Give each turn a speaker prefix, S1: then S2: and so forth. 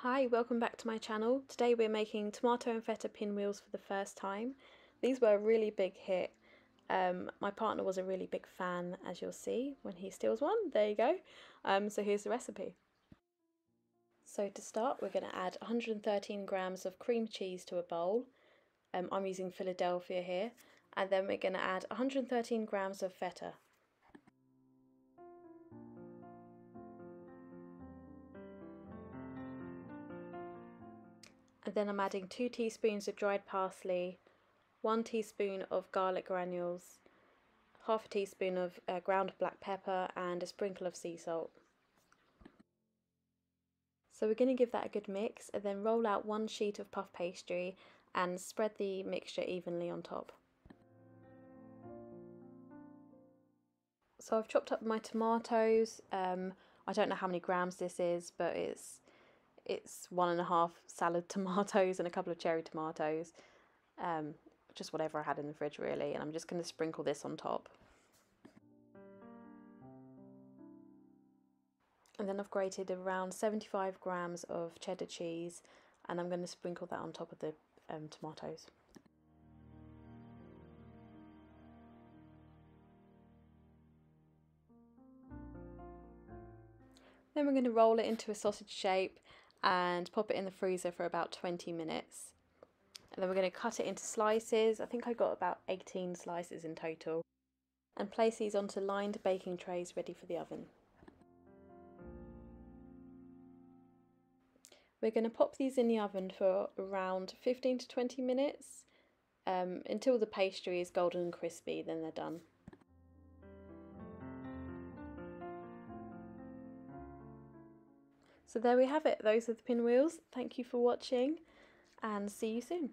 S1: Hi, welcome back to my channel. Today we're making tomato and feta pinwheels for the first time. These were a really big hit. My partner was a really big fan, as you'll see when he steals one. There you go. So here's the recipe. So to start, we're going to add 113 grams of cream cheese to a bowl. I'm using Philadelphia here. And then we're going to add 113 grams of feta. And then I'm adding 2 teaspoons of dried parsley, 1 teaspoon of garlic granules, half a teaspoon of ground black pepper, and a sprinkle of sea salt. So we're going to give that a good mix and then roll out 1 sheet of puff pastry and spread the mixture evenly on top. So I've chopped up my tomatoes. I don't know how many grams this is, but it's 1.5 salad tomatoes and a couple of cherry tomatoes. Just whatever I had in the fridge really, and I'm just going to sprinkle this on top. And then I've grated around 75 grams of cheddar cheese, and I'm going to sprinkle that on top of the tomatoes. Then we're going to roll it into a sausage shape and pop it in the freezer for about 20 minutes. And then we're going to cut it into slices. I think I got about 18 slices in total. And place these onto lined baking trays ready for the oven. We're going to pop these in the oven for around 15 to 20 minutes until the pastry is golden and crispy, then they're done. So there we have it, those are the pinwheels. Thank you for watching and see you soon.